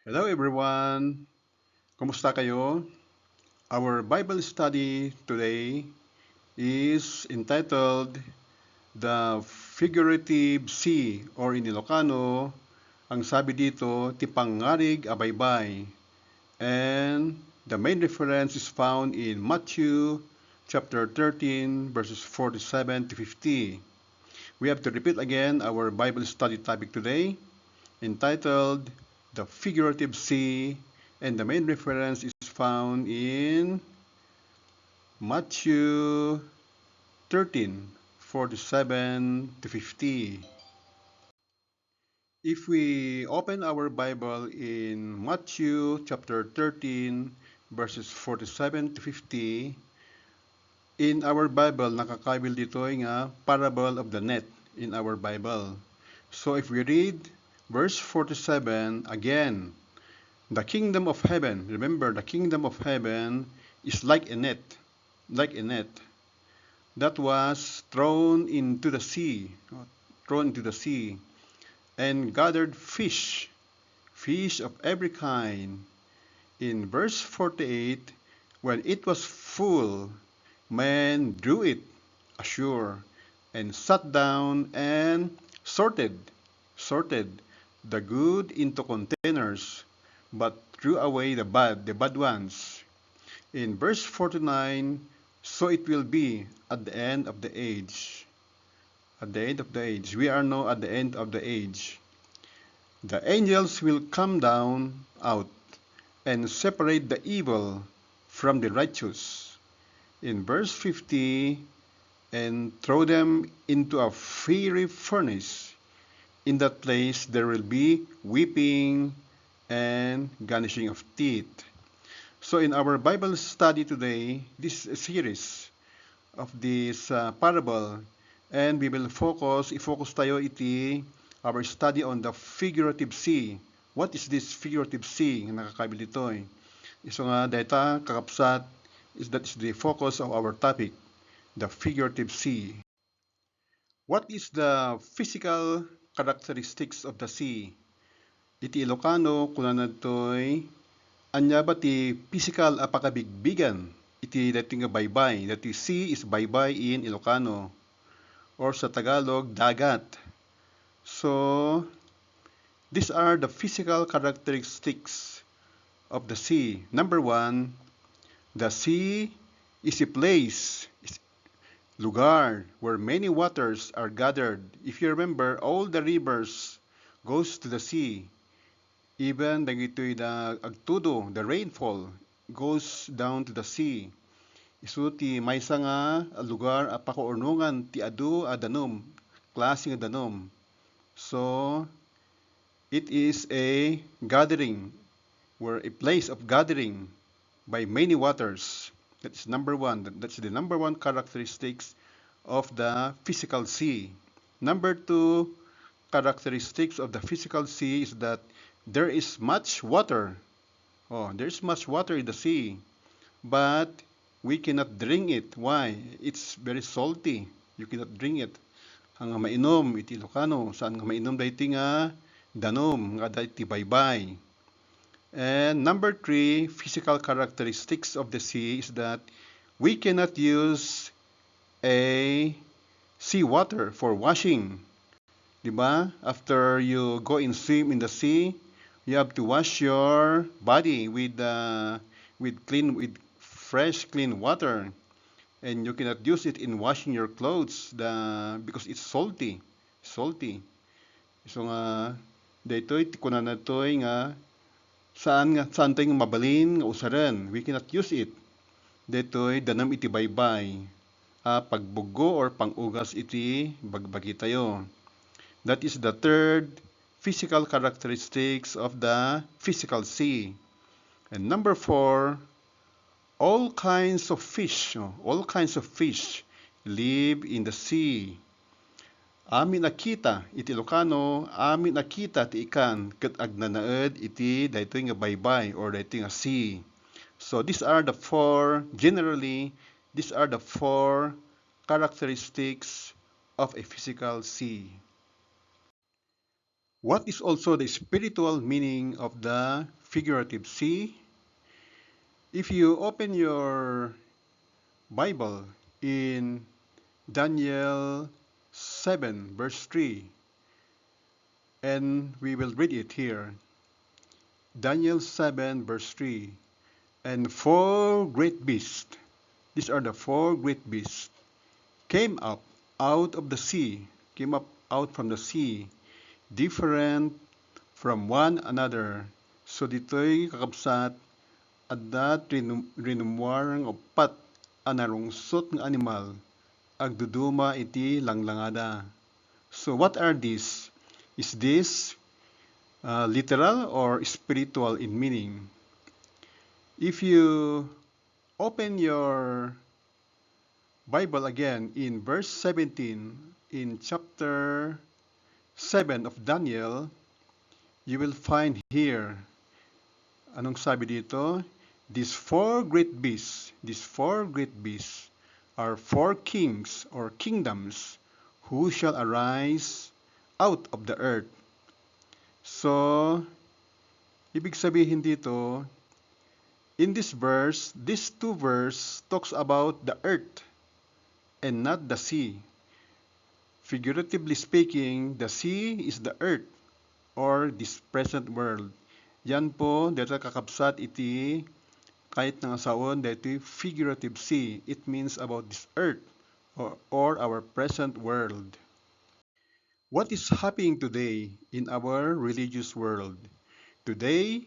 Hello everyone! Kumusta kayo? Our Bible study today is entitled The Figurative Sea or in Ilocano, ang sabi dito, Tipangarig Abaybay. And the main reference is found in Matthew chapter 13 verses 47 to 50. We have to repeat again our Bible study topic today entitled The Figurative Sea, and the main reference is found in Matthew 13:47 to 50. If we open our Bible in Matthew chapter 13 verses 47 to 50, in our Bible nakakabil dito nga parable of the net in our Bible. So if we read verse 47 again, the kingdom of heaven, remember the kingdom of heaven is like a net that was thrown into the sea, and gathered fish of every kind. In verse 48, when it was full, men drew it ashore, and sat down and sorted the good into containers, but threw away the bad ones. In verse 49, so it will be at the end of the age. At the end of the age. We are now at the end of the age. The angels will come down out and separate the evil from the righteous. In verse 50, and throw them into a fiery furnace. In that place there will be weeping and gnashing of teeth. So in our Bible study today, this series of this parable, and we will i-focus tayo our study on the figurative sea. What is this figurative sea nga nakakabil dito eh? So nga data kakapsat that is the focus of our topic, the figurative sea. What is the physical characteristics of the sea? Iti Ilocano kunan toy anya ba ti physical apakabigbigan iti dating nga baybay. Dati sea is baybay in Ilocano or sa Tagalog dagat. So these are the physical characteristics of the sea. Number one, the sea is a place, lugar where many waters are gathered. If you remember, all the rivers goes to the sea. Even dagitoy the agtudo, the rainfall goes down to the sea. Isu ti maysa nga lugar a pakuurnungan ti adu a danom, klase nga danom. So it is a gathering, where a place of gathering by many waters. That's number one. That's the number one characteristics of the physical sea. Number two characteristics of the physical sea is that there is much water. Oh, there's much water in the sea, but we cannot drink it. Why? It's very salty. You cannot drink it. Ang mainom iti Ilocano, saan nga mainom dayti nga danom nga dayti baybay. And number three, physical characteristics of the sea is that we cannot use a seawater for washing. Diba? After you go and swim in the sea, you have to wash your body with fresh clean water, and you cannot use it in washing your clothes because it's salty. So nga daytoy kunan natoy nga saan tayo mabalin nga usaran, we cannot use it. Daytoy danam iti baybay. Pagbugo or pangugas iti bagbagi tayo. That is the third physical characteristics of the physical sea. And number four, all kinds of fish live in the sea. Amin nakita iti Ilocano, amin nakita ti ikan ket agnanaed iti daytoy nga baybay or daytoy nga sea. So these are the four characteristics of a physical sea. What is also the spiritual meaning of the figurative sea? If you open your Bible in Daniel 7 verse 3, and we will read it here. Daniel 7 verse 3, and four great beasts, these are the four great beasts, came up out of the sea, came up out from the sea, different from one another. So dito'y kakabsat, adda rinumwarang opat anarungsot ng animal, agduduma iti langlangada. So what are these? Is this literal or spiritual in meaning? If you open your Bible again in verse 17 in chapter 7 of Daniel, you will find here, anong sabi dito? These four great beasts are four kings or kingdoms who shall arise out of the earth. So, ibig sabihin dito, in this verse, these two verses talks about the earth and not the sea. Figuratively speaking, the sea is the earth or this present world. Yan po, dito kakabsat iti kahit nga saon dito figurative sea. It means about this earth or our present world. What is happening today in our religious world? Today,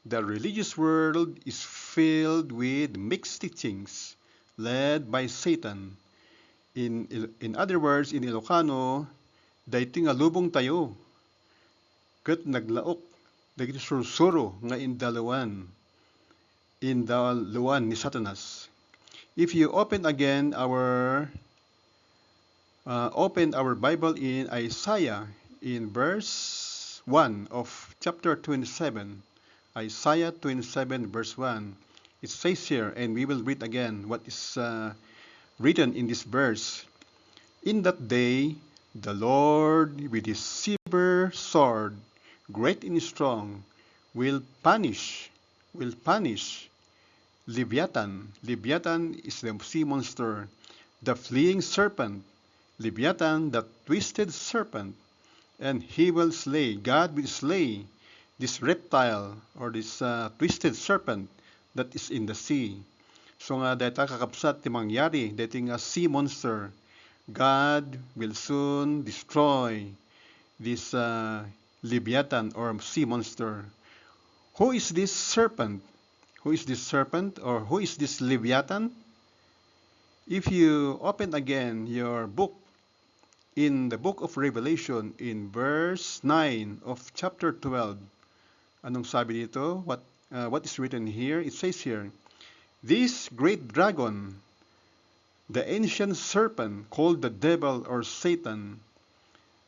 the religious world is filled with mixed teachings led by Satan. In other words, in Ilocano, daytoy nga lubong tayo, ket naglaok, dagiti sursuro nga indaluan ni Satanas. If you open again open our Bible in Isaiah in verse 1 of chapter 27, Isaiah 27 verse 1, it says here, and we will read again what is written in this verse. In that day, the Lord with his silver sword, great and strong, will punish Leviathan. Leviathan is the sea monster, the fleeing serpent, Leviathan, the twisted serpent, and he will slay, God will slay this reptile or this twisted serpent that is in the sea. So nga data kakapsat ti mangyari, dito nga sea monster, God will soon destroy this Leviathan or sea monster. Who is this serpent? Who is this serpent or who is this Leviathan? If you open again your book in the book of Revelation in verse 9 of chapter 12, anong sabi dito? What is written here? It says here, this great dragon, the ancient serpent called the devil or Satan,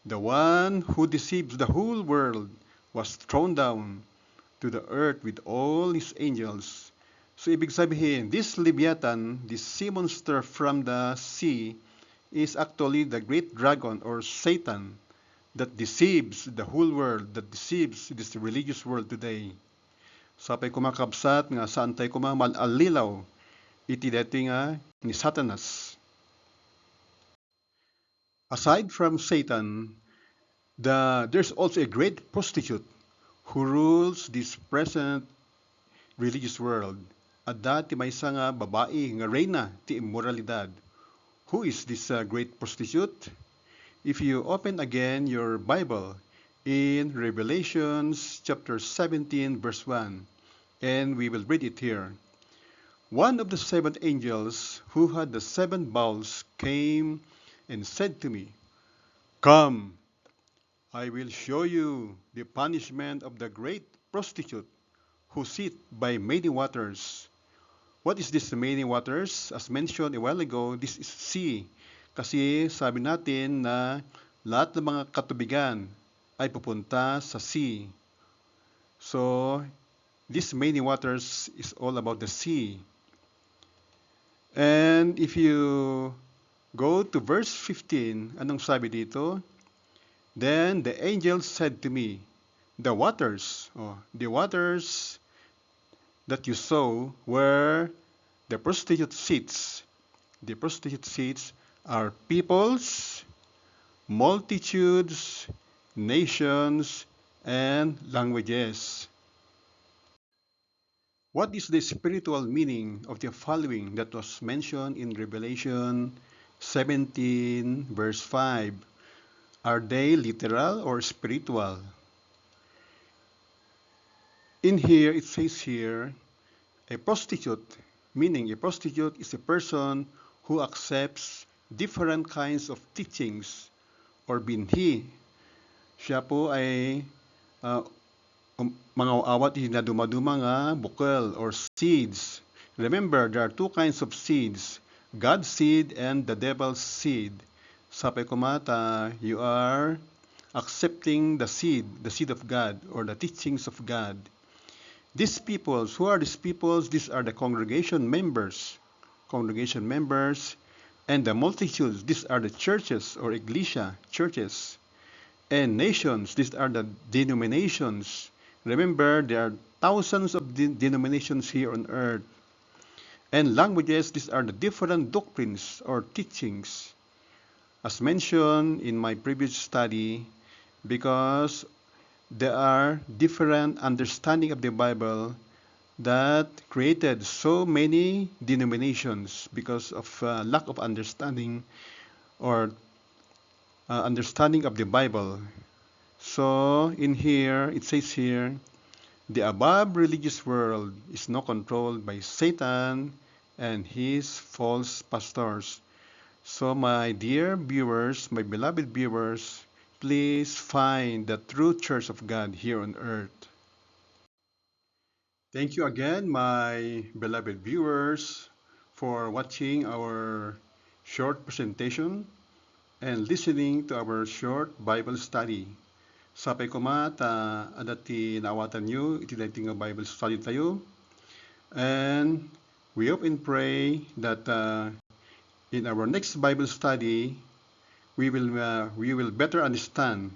the one who deceives the whole world, was thrown down to the earth with all his angels. So ibig sabihin, this Leviathan, this sea monster from the sea, is actually the great dragon or Satan that deceives the whole world, that deceives this religious world today. Sapay kumakabsat nga saan tayo kumamalalilaw, iti dati nga ni Satanas. Aside from Satan, there's also a great prostitute who rules this present religious world. At dati may isa nga babae nga reyna ti immoralidad. Who is this great prostitute? If you open again your Bible in Revelations chapter 17 verse 1, and we will read it here. One of the seven angels who had the seven bowls came and said to me, come, I will show you the punishment of the great prostitute who sit by many waters. What is this many waters? As mentioned a while ago, this is sea. Kasi sabi natin na lahat ng mga katubigan ay pupunta sa sea. So, this many waters is all about the sea. And if you go to verse 15, anong sabi dito? Then the angel said to me, the waters that you saw where the prostitute sits. The prostitute seats are peoples, multitudes, nations, and languages. What is the spiritual meaning of the following that was mentioned in Revelation 17, verse 5? Are they literal or spiritual? In here, it says here, a prostitute, meaning a prostitute is a person who accepts different kinds of teachings or binhi. Siya po ay mga awat na dumaduma nga bukel or seeds. Remember, there are two kinds of seeds, God's seed and the devil's seed. Sapay kumata, you are accepting the seed of God or the teachings of God. These peoples, who are these peoples? These are the congregation members, and the multitudes. These are the churches or ecclesia, churches, and nations. These are the denominations. Remember, there are thousands of denominations here on earth. And languages, these are the different doctrines or teachings. As mentioned in my previous study, because there are different understanding of the Bible that created so many denominations because of lack of understanding or understanding of the Bible. So in here, it says here, the above religious world is not controlled by Satan and his false pastors. So my dear viewers, my beloved viewers, please find the true church of God here on earth. Thank you again, my beloved viewers, for watching our short presentation and listening to our short Bible study. Sapay ko adati naawatan nyo, iti nga Bible study tayo. And we hope and pray that in our next Bible study, we will better understand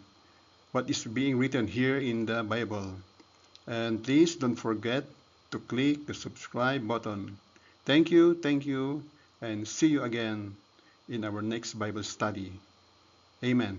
what is being written here in the Bible. And please don't forget to click the subscribe button. Thank you, and see you again in our next Bible study. Amen.